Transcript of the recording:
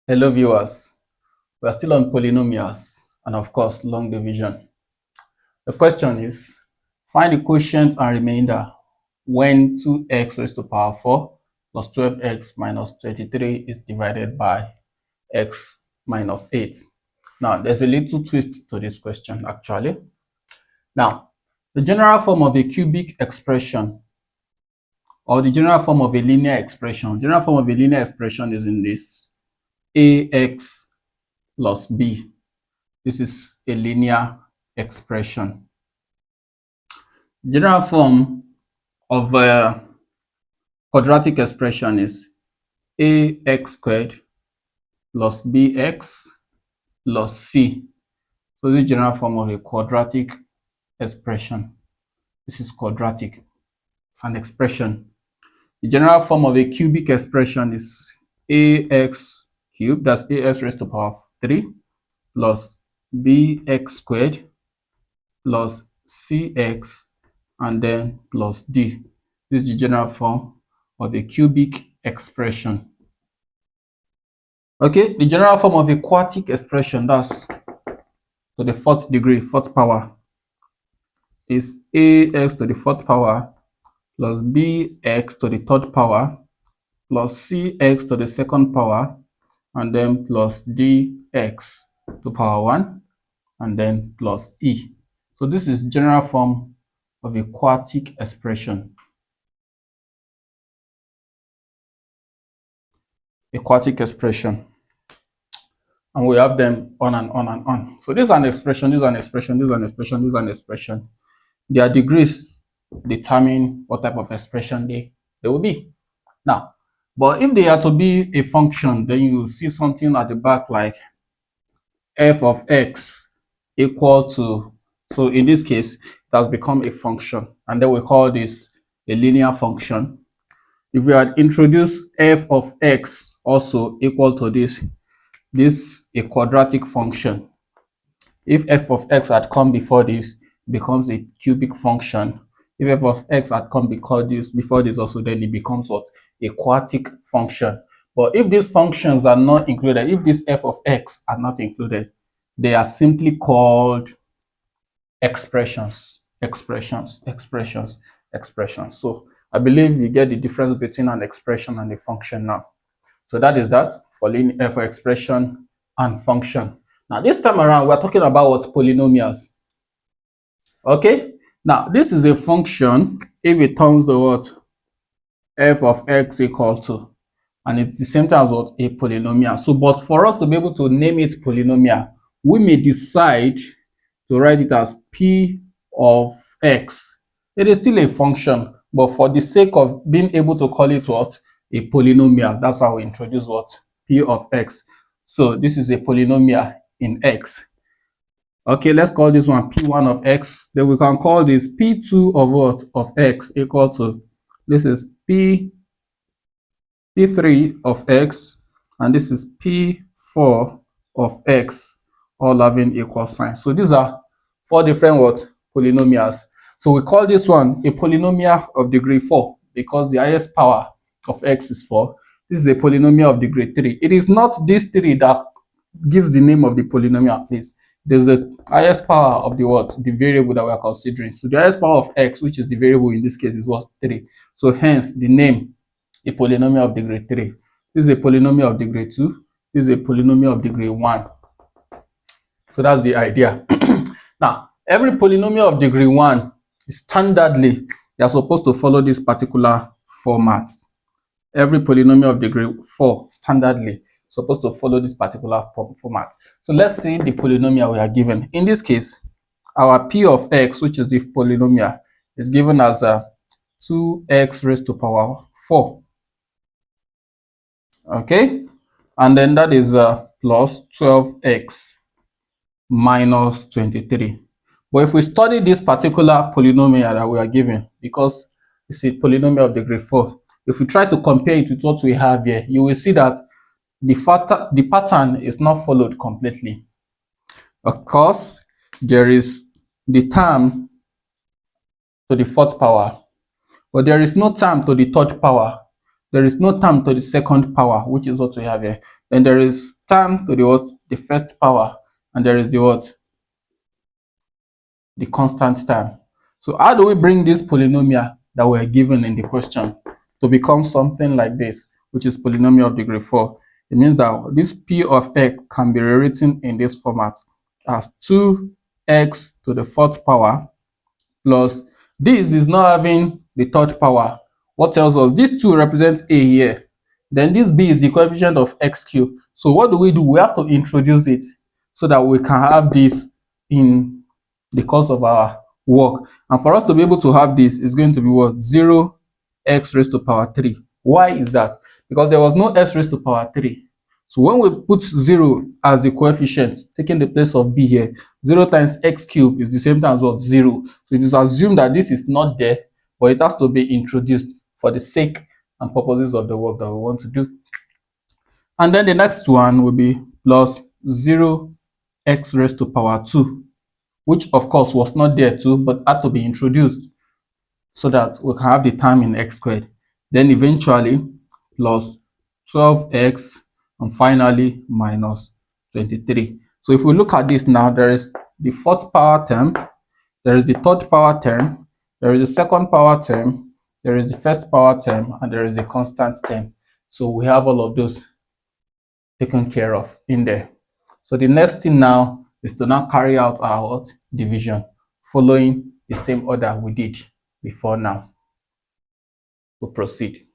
Hello viewers, we are still on polynomials and of course long division. The question is, find the quotient and remainder when 2x raised to power 4 plus 12x minus 23 is divided by x minus 8. Now there's a little twist to this question actually. Now the general form of a cubic expression or the general form of a linear expression, is in this: ax plus b. This is a linear expression. General form of a quadratic expression is ax squared plus bx plus c. So this is general form of a quadratic expression. This is quadratic. It's an expression. The general form of a cubic expression is ax cubed, that's ax raised to power 3, plus bx squared plus cx and then plus d. This is the general form of a cubic expression. Okay, the general form of a quartic expression, that's to the fourth degree, fourth power, is ax to the fourth power plus bx to the third power plus cx to the second power and then plus dx to power 1 and then plus e. So this is general form of a quartic expression. A quartic expression. And we have them on and on and on. So this is an expression, this is an expression, this is an expression, this is an expression. Their degrees determine what type of expression they will be. Now, but if they are to be a function, then you see something at the back like f of x equal to, so in this case, it has become a function. And then we call this a linear function. If we had introduced f of x also equal to this a quadratic function. If f of x had come before this, it becomes a cubic function. If f of x had come before this also, then it becomes what? A quartic function. But if these functions are not included, if this f of x are not included, they are simply called expressions. So I believe you get the difference between an expression and a function now. So that is that for expression and function. Now this time around, we're talking about what? Polynomials. Okay, now this is a function if it turns to what? F of x equal to, and it's the same time as what? A polynomial. So but for us to be able to name it polynomial, we may decide to write it as p of x. It is still a function, but for the sake of being able to call it what? A polynomial. That's how we introduce what? P of x. So this is a polynomial in x. Okay, let's call this one P1 of x. Then we can call this P2 of what? Of x equal to, this is P3 of x, and this is P4 of x, all having equal sign. So these are four different what? Polynomials. So we call this one a polynomial of degree 4 because the highest power of x is 4. This is a polynomial of degree 3. It is not this 3 that gives the name of the polynomial, please. There's the highest power of the what? The variable that we are considering. So the highest power of x, which is the variable in this case, is what? 3. So hence the name, a polynomial of degree 3. This is a polynomial of degree 2. This is a polynomial of degree 1. So that's the idea. Now, every polynomial of degree 1 is standardly, they are supposed to follow this particular format. Every polynomial of degree 4 standardly supposed to follow this particular format. So let's see the polynomial we are given. In this case, our p of x, which is the polynomial, is given as 2x raised to power 4. Okay, and then that is plus 12x minus 23. But if we study this particular polynomial that we are given, because it's a polynomial of degree 4, if we try to compare it with what we have here, you will see that the pattern is not followed completely. Of course, there is the term to the fourth power, but there is no term to the third power. There is no term to the second power, which is what we have here. Then there is term to the what? The first power, and there is the what? The constant term. So how do we bring this polynomial that we're given in the question to become something like this, which is polynomial of degree 4? It means that this p of x can be rewritten in this format as 2x to the fourth power plus this is not having the third power. What tells us this 2 represents a here. Then this b is the coefficient of x cubed. So what do? We have to introduce it so that we can have this in the course of our work. And for us to be able to have this, is going to be what? 0x raised to power 3. Why is that? Because there was no x raised to power 3. So when we put 0 as the coefficient, taking the place of b here, 0 times x cubed is the same thing as what? 0. So it is assumed that this is not there, but it has to be introduced for the sake and purposes of the work that we want to do. And then the next one will be plus 0x raised to power 2, which of course was not there too, but had to be introduced so that we can have the term in x squared. Then eventually plus 12x, and finally minus 23. So if we look at this now, there is the fourth power term, there is the third power term, there is the second power term, there is the first power term, and there is the constant term. So we have all of those taken care of in there. So the next thing now is to now carry out our division following the same order we did before now. We'll proceed.